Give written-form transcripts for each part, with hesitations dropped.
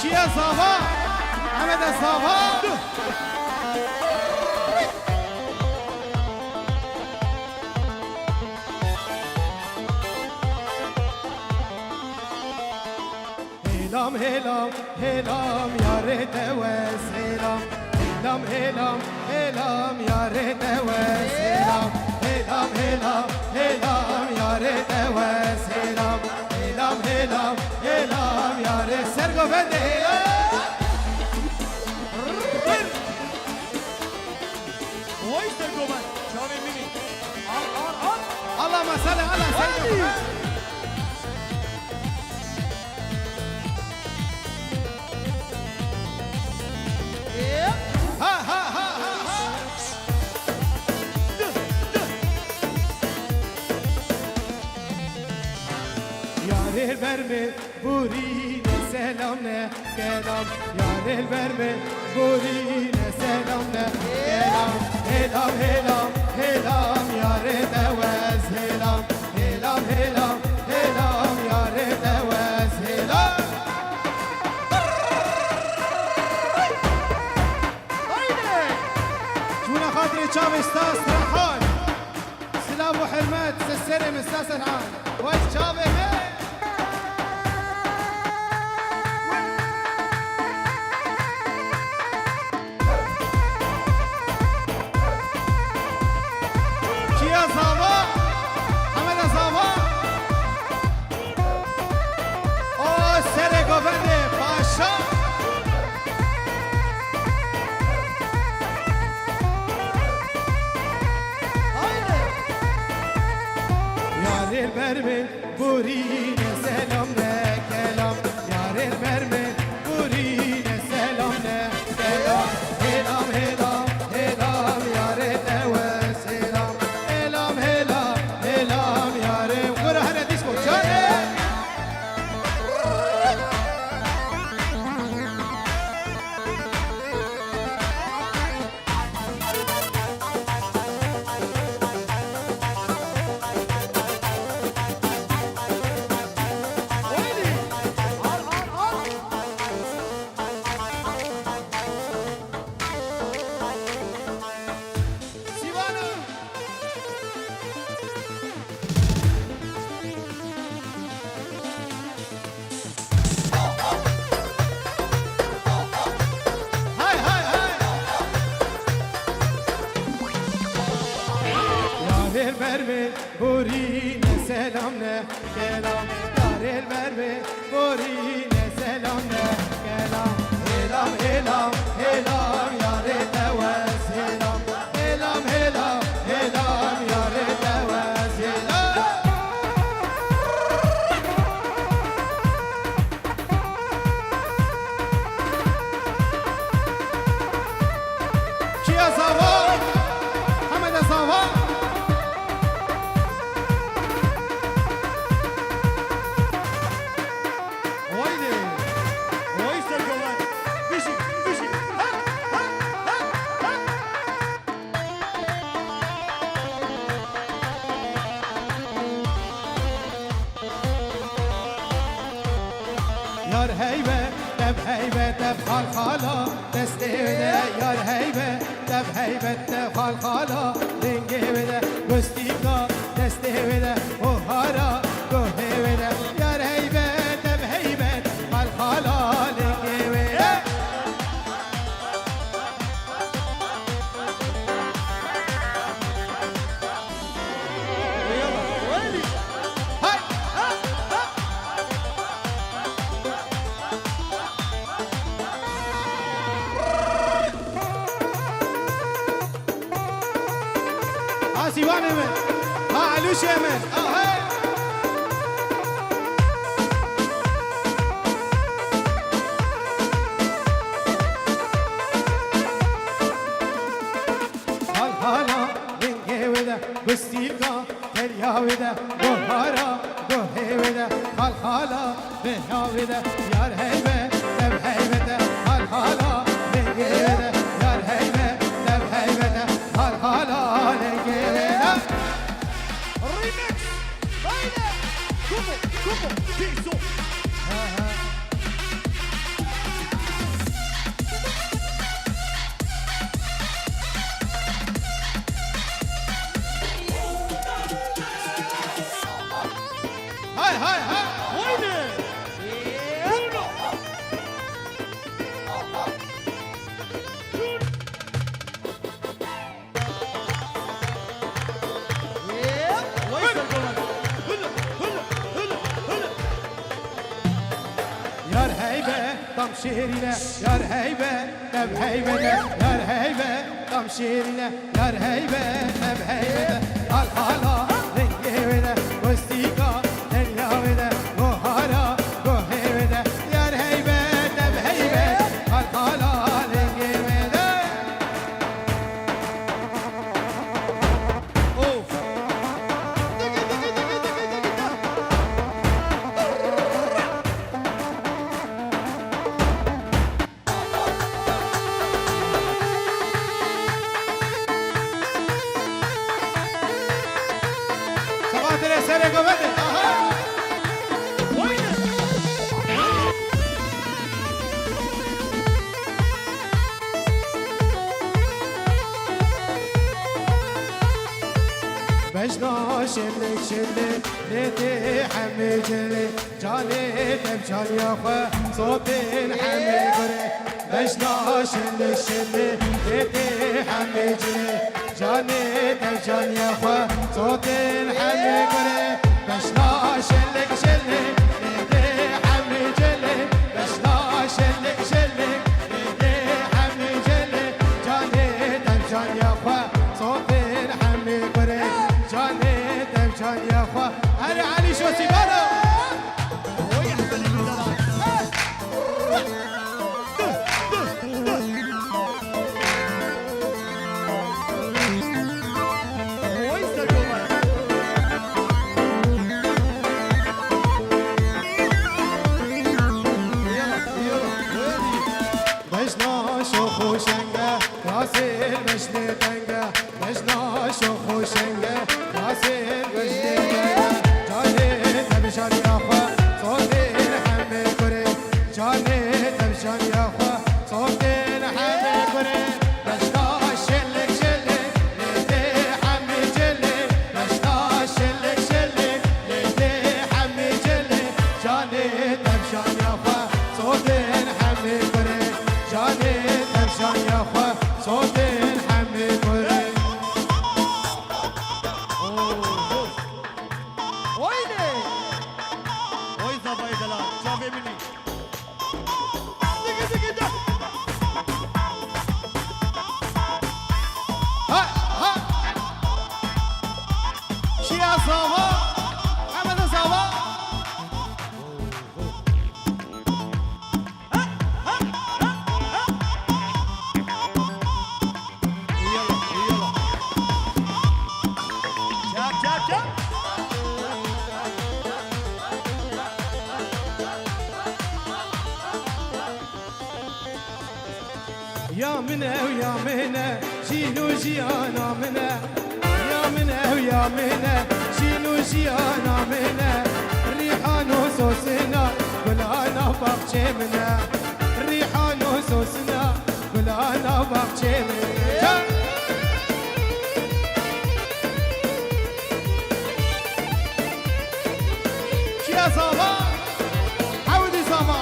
چیه زاوا حمد زاوا هلام هلام هلام یار دوست هلام هلام هلام هلام یار دوست هلام هلام هلام هلام یار دوست هلام هلام هلام هلام یار سرگو بنده وای سرگو بند چاوی میمی اللهم صل على سيدنا محمد Yar verme burine selam ne kelam Yar verme burine selam ne kelam Helam helam helam yar devez helam Helam helam helam yar devez helam جونا خاطري شاب استاذ سرحان سلام وحرمات سسري من استاذ سرحان وين شابه verme burine selam ne kelam Yarir verme burine selam ne kelam Helam helam helam yare deve selam Helam helam helam yare Kura hana disco çare verme burine selam ne kelam Yarir verme burine selam ne kelam Helam helam helam yare devez helam Helam helam helam yare devez helam Kia Zava Hamad Zava Yar heybe, deb heybe, deb halkala Destevde yar heybe, deb heybe, deb halkala Dengevde, göstika, destevde Ohara, gohevde Yar heybe, deb heybe, halkala Dengevde سيوان من ها علوش من هاي هالا دنگه وده بستيقا دريا وده بوهارا بوهي وده هالا بها وده يار هيبه دب هيبه هالا دنگه وده يار هيبه دب هيبه هالا دنگه وده ريمكس باينه كوبو كيسو tam şehrine yar heybe ev heybede yar heybe tam şehrine yar heybe ev heybede al hala rengi vede Vestika derya vede Gohara gohevede yar heybe ev heybe al hala rengi vede Of. Sabah sere gövede aha Oyna. بجنا شلك شلك ليتي حمي جلي جاني تبجان يا خو صوت حمي قري بجنا شلك شلك ليتي حمي جلي جاني تبجان يا خو صوت حمي قري بجنا شلك شلك ليتي حمي جلي بجنا شلك شلك ليتي حمي جلي جاني تبجان يا خو صوت حمي قري جاني تبجان يا خو هلا علي شو سيجاره Oy Ahmet Emin Oy Serkoman. بجنا شو خوشنگه راسل مشنه تنگه بجنا شو خوشنگه راسل مشنه تنگه جاني تبجان يا خو صوت حمي قري جاني تبجان يا خو صوت حمي قري بجنا شلك شلك ليتي حمي جلي بجنا شلك شلك ليتي حمي جلي جاني تبجان يا خو صوت حمي قري جاني تبجان يا خو صوت حمي قري Oyna. Oy Zabay Dalal. Çav Emin'i. Dıgı dıgı da. ها ها شيا صابا حمد صابا Yalla yalla. Çak çak çak. يا منه ويا منه شيلو جيانا منه يا منه ويا منه شيلو جيانا منه الريحان وسوسنا ولا انا بابجي منه الريحان وسوسنا ولا انا بابجي منه يا صبا عودي صبا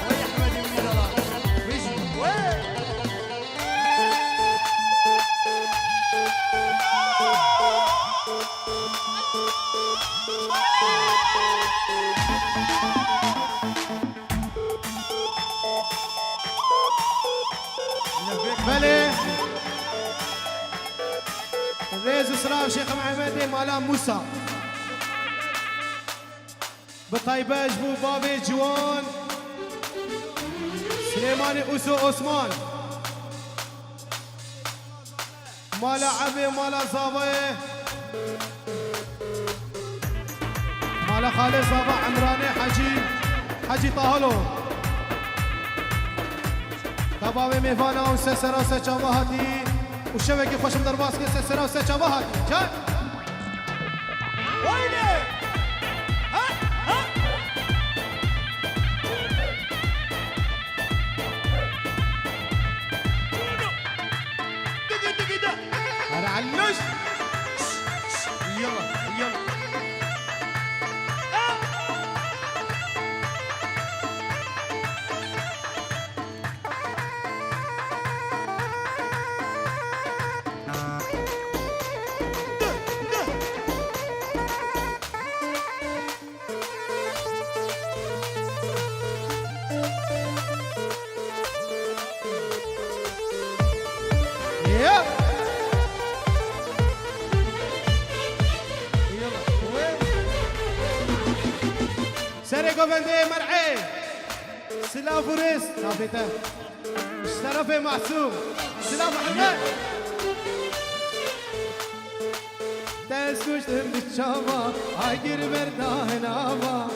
Oy Ahmet Emin Dalal. Vişi. Oy. بله رئيس اسراء شيخ محمد مالا موسى بطيبه جبو بابي جوان سليماني اوسو عثمان مالا عبي مالا صابي مالا خالد صابا عمراني حجي طاهلو تبابي ميفانا وسسرا وسچاوا هاتي وشبكي خوشم درباس كي سسرا وسچاوا هاتي جان Oyna. Ha ha. Dıgı dıgı da. على علوش يلا يلا. سر گوونده مرعی سلاف و رس رابطه اشتراف معصوم سلاف محمد دست کشتم به چاوا اگر برداه ناوا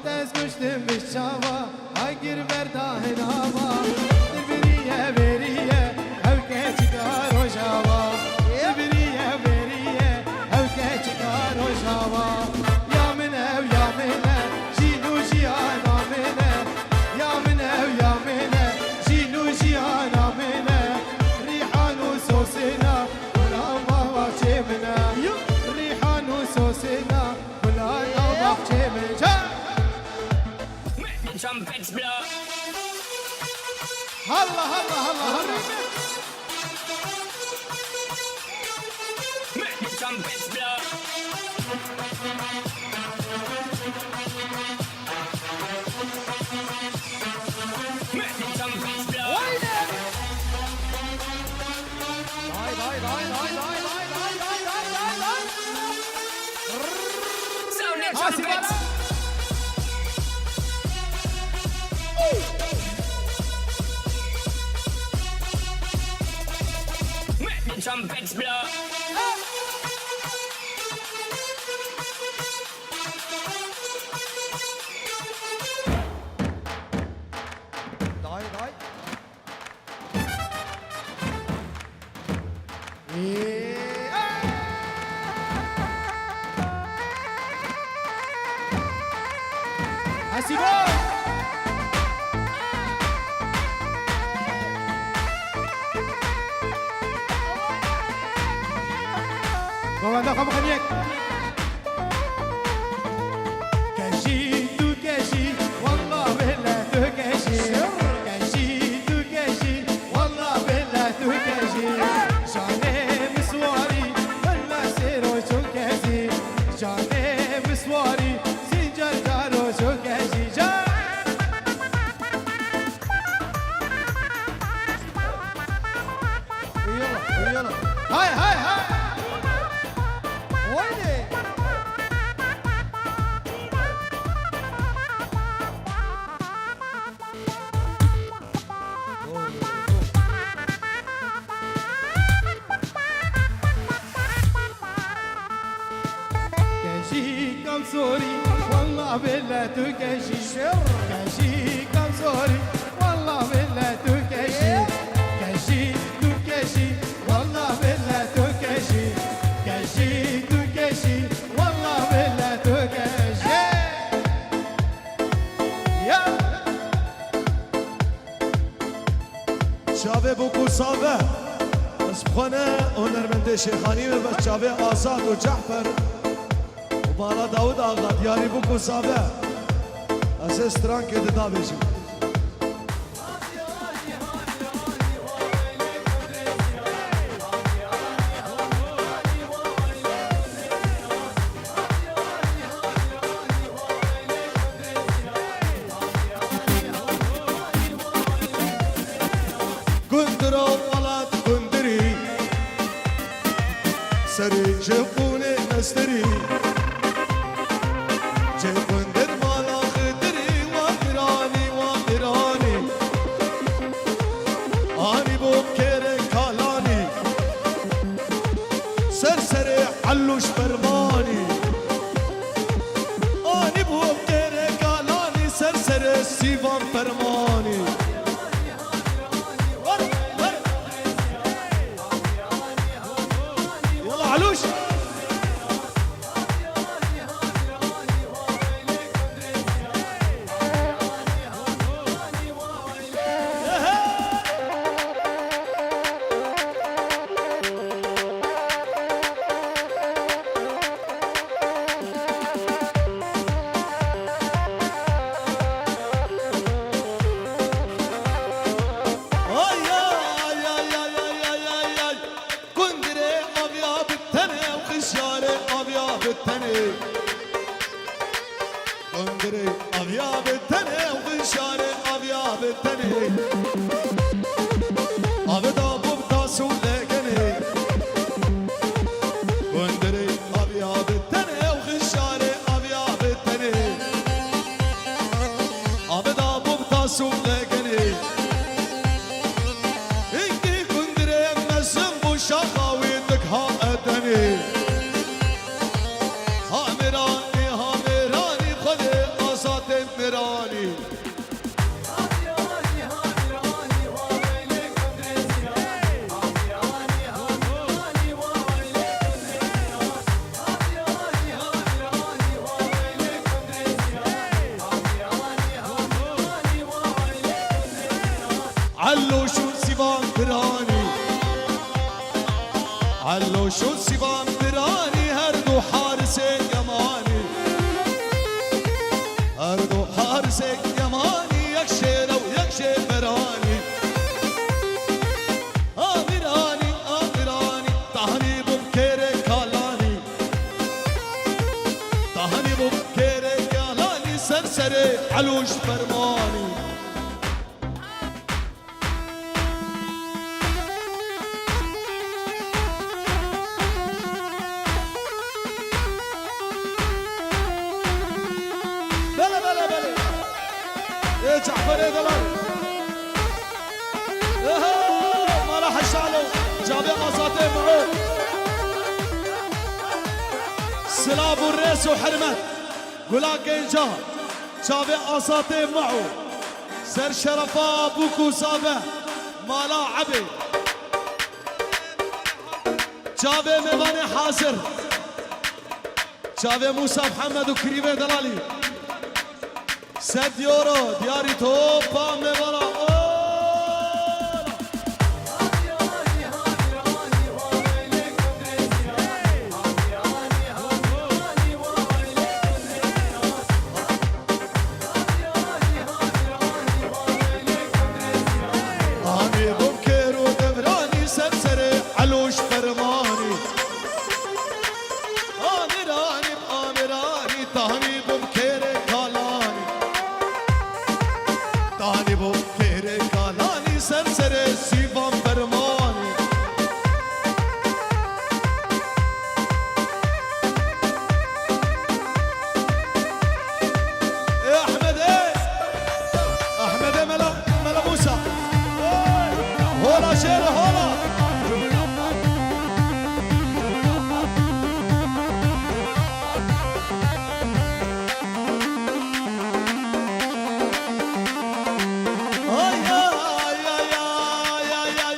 دست کشتم به چاوا اگر برداه ناوا دبریه بریه او که چکار و جاوا دبریه بریه او که چکار و جاوا یا منه یا منه جینو جیانا منه یا منه یا منه جینو جیانا منه ریحان و سوسنا ولا ما چه منه سوسنا ولا نوضح جيمجا Trumpets blow. هلا هلا هلا هلا Make the trumpets blow. Make the trumpets blow. Sound the trumpets. Make the trumpets blow. حسيبو Comandant Kamukaniek كاشي تو كاشي والله بالله تو كاشي كاشي تو كاشي والله بالله تو كاشي جاني مسواري ولا سيرو شو كاشي جاني مسواري سنجر دارو شو كاشي يلا هاي هاي هاي ويني كاشي كم سوري والله بالله تكاشي كاشي كم سوري والله بالله تكاشي كاشي تكاشي والله بالله تكاشي كاشي تكاشي والله بالله تكاشي يا شاوه بوکو ساوه از بخونه هنرمنده شیخانی و بس شاوه آزاد و جعفر و بالا داود آقا دیاری بوکو ساوه از استران که ددا بیشیم گندرا ولاد گندری سری جفونه نستری جفندر مالا خدری وادرانی وادرانی آنی بو کره کالانی سر علوش فرمانی آنی بو کره کالانی سر سیوان فرمانی علوش Gundere avya betene ugishare avya betene avda bubda sulegene Gundere avya betene ugishare avya betene masum legeni İnki kundire mesim bu şakavidik ha edeni Hamirani hamirani khale azat mirani علو شو سيفان براني علو شو سيفان براني هردو حارس يماني هردو حارس يماني يكشير ويكشي براني آمراني آمراني تهني بمكيري كالاني تهني بمكيري كالاني سرسري علوش فرماني بلا بلا بلا يا جعفر يا دلال ما راح يشعلوا جابي قصاتي معه سلاب والريس وحرمت قلاك جا جابي قصاتي معه سر شرفا بوكو صابه مالا عبي جابي ميباني حاصر جابي موسى محمد وكريمه دلالي سد يورو دياري توبا مبارا آني بمكر ودمراني سرسري علوش فرماني آمراني بآمراني تهني بمكر كالاني تهني بمكر كالاني سرسري سيفان فرماني يا أحمد إيه أحمد إيه ملا موسى هولا شير هولا هاي هاي هاي هاي هاي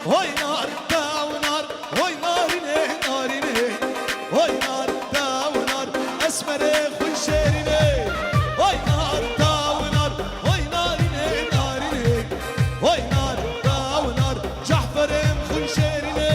هاي نار تا ونار هاي ناريني ناريني هاي نار تا ونار اسمري خنشيريني هاي نار تا ونار هاي ناريني ناريني هاي نار تا ونار جعفر خنشيريني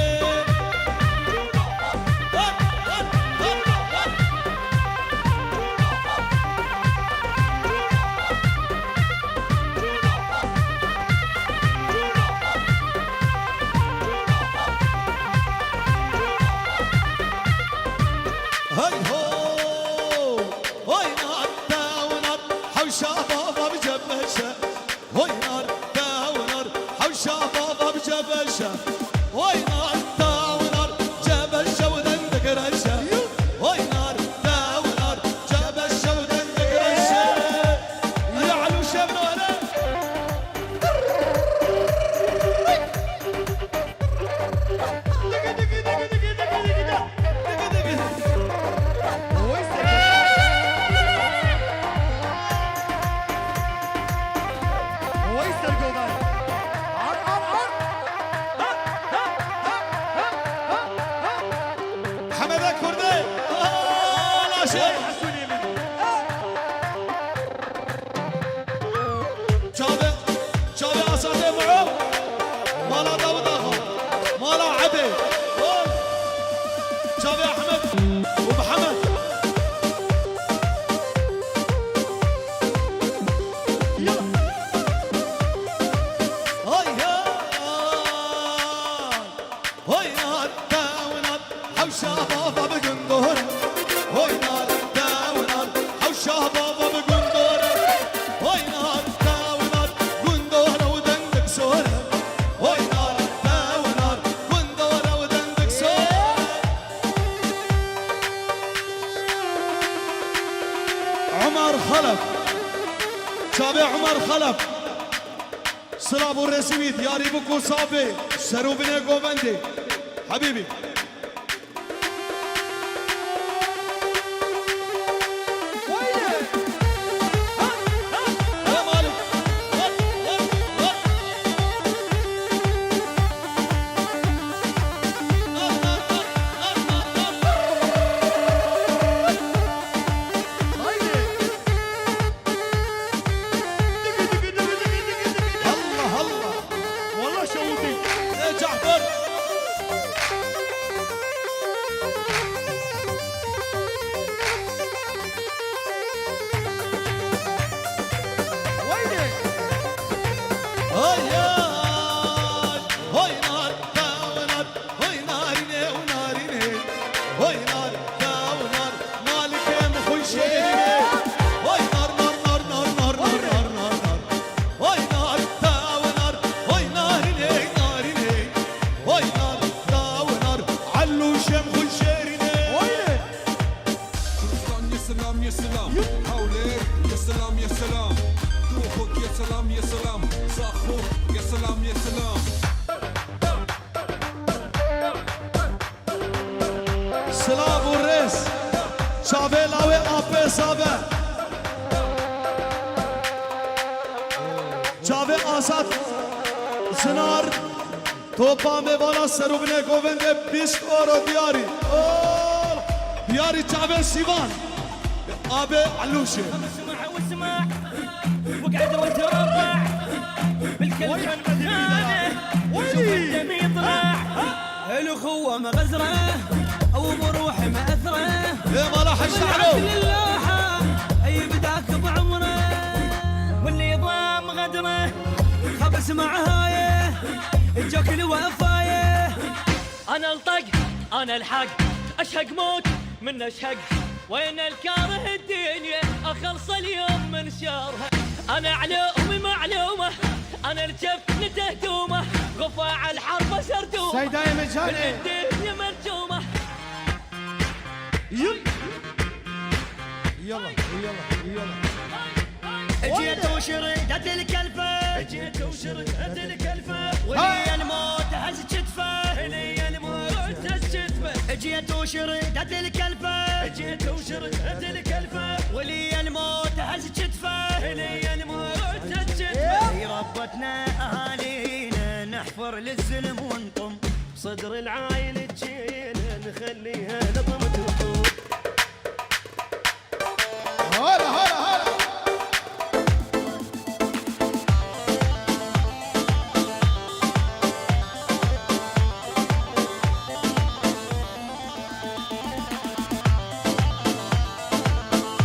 هاي هو هاي نار تا ونار حوشا بابا بجبشة هاي نار تا ونار حوشا بابا بجبشة هاي نار تا ونار جبشة ودندك رشة هاي نار تا ونار جبشة ودندك رشة يا علو شبنا ولا ويستر جوبان عر عر عر حمد كردي لا شيء حسوني منه جابي أساتي معه مالا داود آخر مالا عبي جابي أحمد ومحمد هاي هاي نار تاونار حوشا بابا بقندورة هاي نار تاونار حوشا بابا بقندورة هاي نار تاونار قندورة ودندك سورة هاي نار تاونار قندورة ودندك سورة عمر خلف تابع عمر خلف سلام الرسميت يا ريبكو صافي سروبنا جوفندي حبيبي والله شوقي يا جعفر وينك هيا هوي نار داونار هوي ناريني وناريني هوي نار داونار مالك يا مخوي شيريني هوي نار نار نار نار نار نار نار نار هوي نار داونار هوي ناريني ناريني هوي نار داونار علوش يا مخوي شيريني وينك يا سلام يا سلام حولك يا سلام يا سلام دوخك يا سلام يا سلام صاخوك يا سلام يا سلام سلام والريس شابه لاوي آبه سابه شابه آساد سنار توپا में वाला सरुबने गोविंदे 20 और दियारी दियारी شابه سيوان آبه علوشي اسمع واسمع وقعد وتربع بالكلمة المدينة شوف الدم يطلع الأخوة مغزرة أو بروح مأثرة ايه ما راح يشتغلوا للوحة أي بداك بعمره واللي ضام غدره خبس مع هايه الجوك الوفايه أنا الطق أنا الحق أشهق موت من أشهق وين الكاره الدنيا أخلص اليوم من شرها أنا علومي معلومة أنا الجف لتهدومة غفاع الحرب سردومة سيداي من مجاني الدنيا مرجومة يلا يلا اجيت وشردت الكلفة اجيت وشردت الكلفة ولي الموت هز كتفه لي الموت هز كتفه اجيت وشردت الكلفة اجيت وشردت الكلفة ولي الموت هز كتفه لي الموت هز كتفه ربتنا اهالينا نحفر للزلم ونطم صدر العايل تجينا نخليها لطم تطوم هلا هلا هلا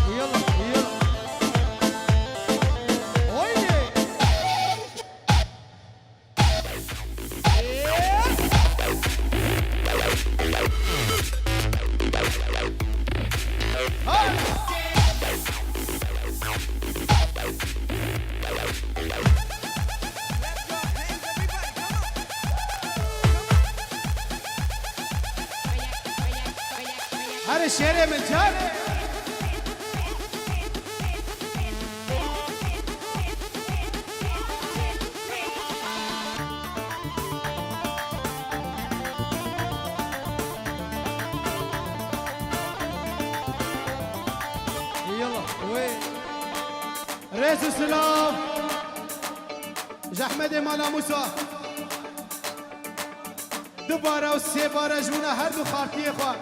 يلا يلا وينك هذا الشارع مجاني يلا وين رئيس السلام جحمد مالا موسى دوباره و سه باره جونه هر دو خارتي خواه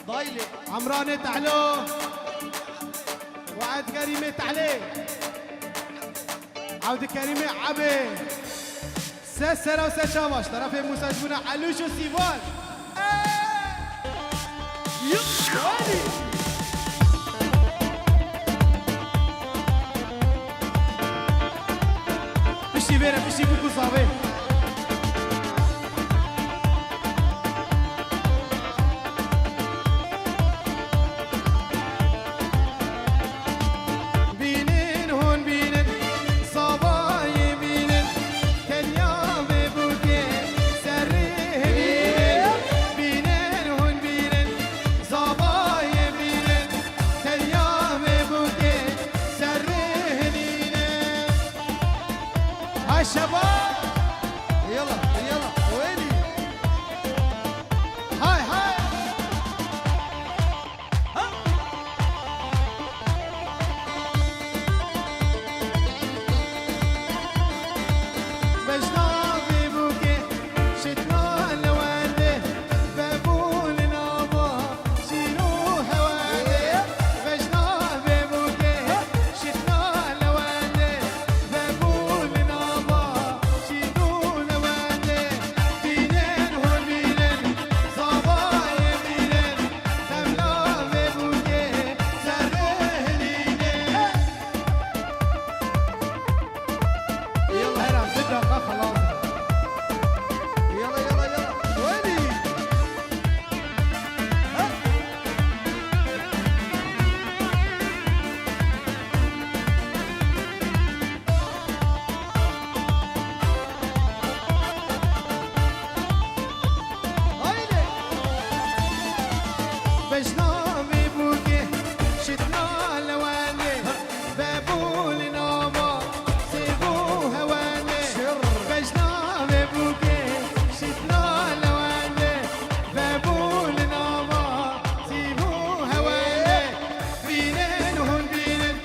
ضايلي عمران تعلو وعد كريمة تعلي عود كريمة عبي سسرة وسشامش طرف موسى جونه علوش وسيفان يلا فيشي بينا فيشي بوكو صافي بينن هون بينن صباي بينن كنيا ببوكي سريه بينن بينن هون بينن صباي بينن كنيا ببوكي سريه بينن شباب يلا يلا ويلي هاي هاي بجنا بيبوكي شتنا لوالي بابول نابا شيرو هوالي بجنا بيبوكي شتنا لوالي بابول نابا شيرو لوالي بينن هون بينن صبايا بينن خملا بيبوكي سرهليني يلا هلا بدنا خلاص يلا يلا يلا ويلي هايلي بجنا بيبوكي شتنا لوالي بابول نوما سيبو هوالي بجنا بيبوكي شتنا لوالي بابول نوما سيبو هوالي بينن هون بينن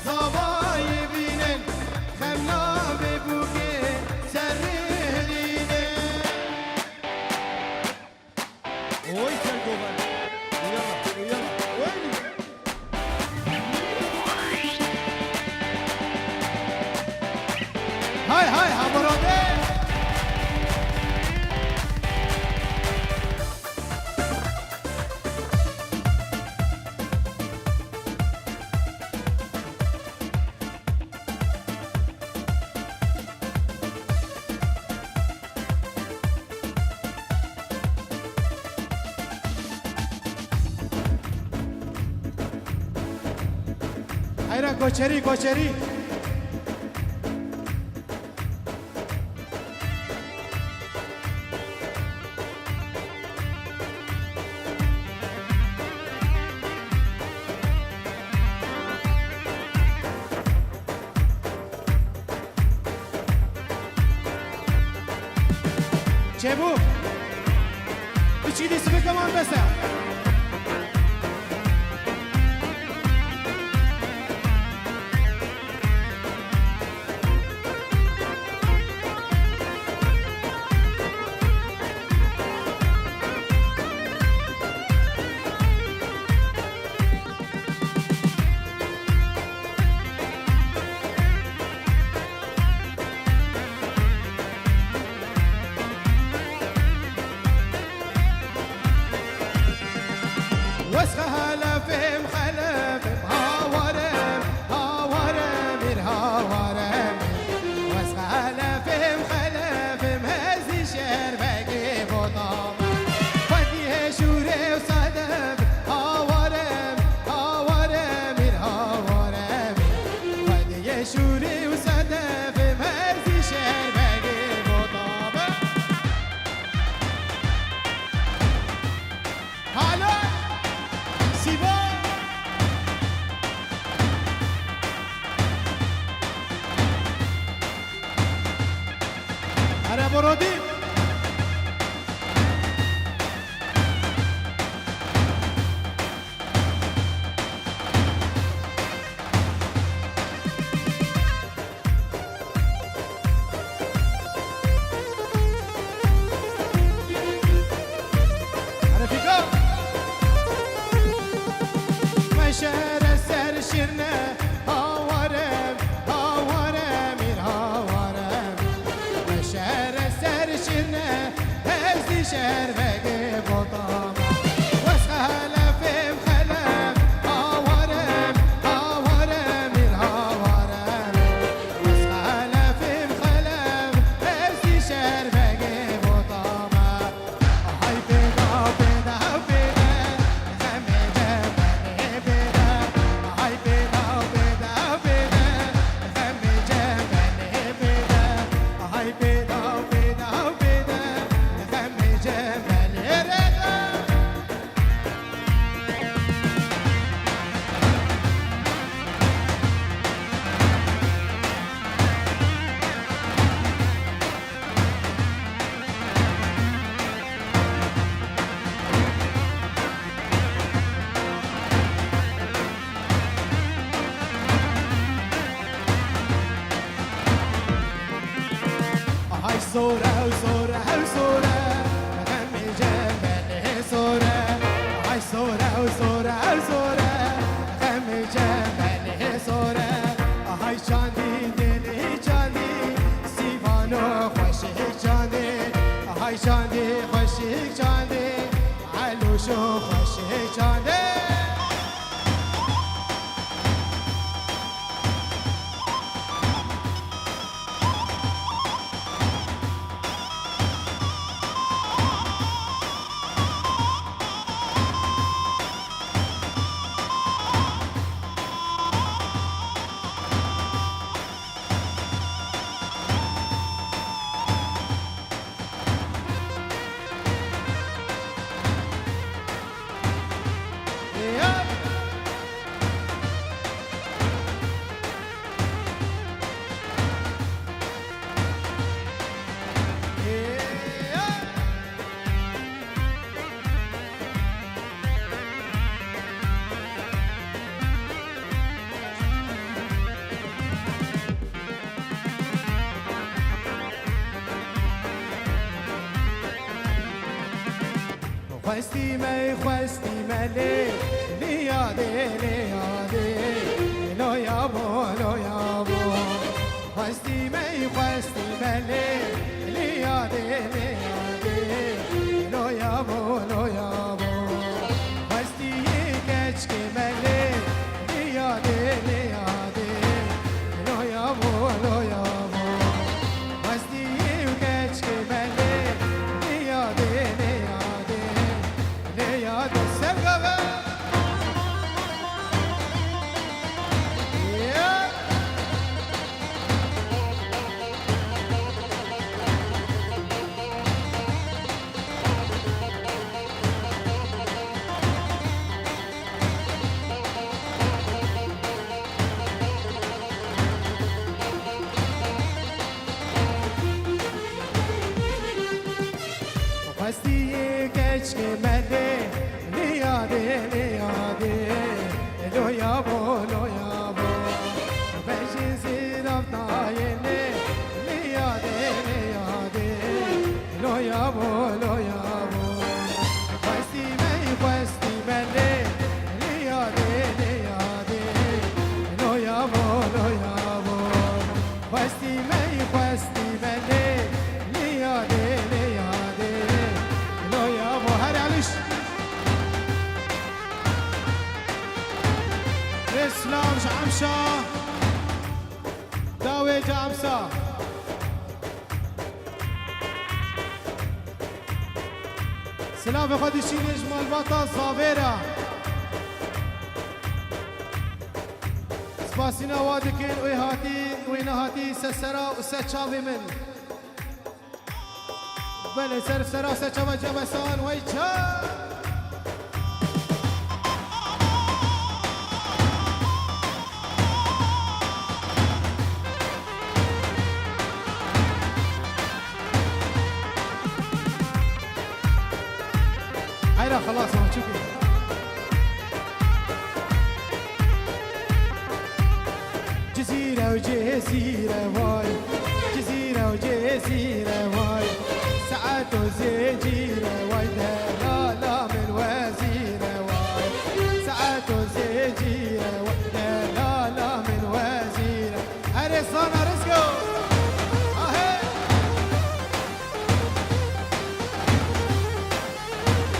صبايا بينن خملا بيبوكي سرهليني وای سرگوبر يلا يلا ويلي هاي هاي همراده هيرا کوچری کوچری چبو بچی دیسی بکمان بسه وسخة هلا فهم خلف هاورم هاورم هاورم وسخة هلا فهم خلف مهزي شهر بقي بطام وديه شوري وصدف هاورم هاورم هاورم وديه شوري وصدف مهزي شهر بقي بطام هلا سيبا أنا برودي أنا فيكم مشار السر شرنا هاورم هاورم هاورم مشار السر شرنا هزي شهر بقي بطام وسخة هلا فهم خلف هاورم هاورم هاورم وسخة هلا فهم خلف هزي شهر بقي بطام هاي بيدا بيدا بيدا غمي جمالي بيدا هاي بيدا بيدا بيدا غمي جمالي بيدا هاي بيدا بيدا بيدا غمي جمالي صورة وصورة وصورة غم جمال صورة هاي صورة وصورة وصورة غم جمال صورة هاي چاندی دلی چاندی سیوانو خوشی چاندی هاي چاندی خوشی چاندی علوشو خوشی چاندی خواستی می خواستی ملی لیاده لیاده لو یابو لو یابو خواستی می خواستی ملی لیاده لیاده لو یابو لو یابو خواستی کچ که ملی لیاده لیاده لو یابو لو یابو خواستی کچ که ملی لیاده لیاده do sevgave Pasti geç mele niyade niyade lo yabo lo yabo beşin ziraf nayene niyade niyade lo yabo lo yabo pasti mele niyade niyade lo yabo lo yabo pasti mele niyade niyade lo yabo her aliş اسلام شمشا داوي جامسا سلام خودی شینش مالباتا صابرا سپاسینا وادکین وی هاتی وی نهاتی سسرا و سچاوی من بله سرا سچاوی جبسان وی چا هيدا خلاص ما تشوفي جزيرة وجزيرة واي جزيرة وجزيرة واي ساعات وزجيرة واي لا لا من وزيرة واي ساعات وزجيرة واي لا لا من وزيرة أريسانا ريسكو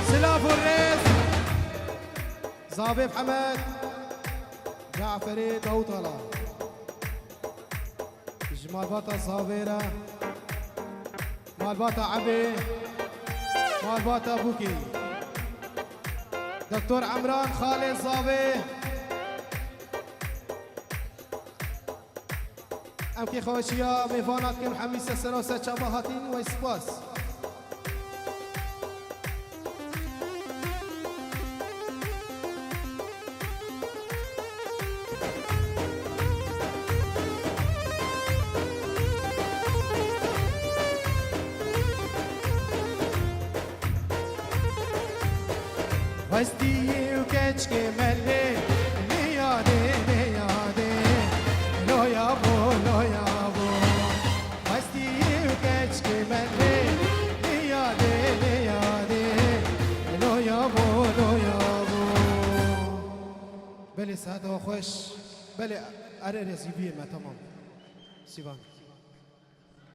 سلاف الريس زابي محمد جعفري دوطلة جمال باطا صابرة مال باطا عبي مال باطا بوكي دكتور عمران خالد صابي امكي خوشيا ميفانات كم حميسة سنوسة شبهاتين ويسباس Vasti ukeç kemelle niyade niyade lo yabo Vasti ukeç kemelle بله ساعت خوش بله اره رزیبیه ما تمام سیوان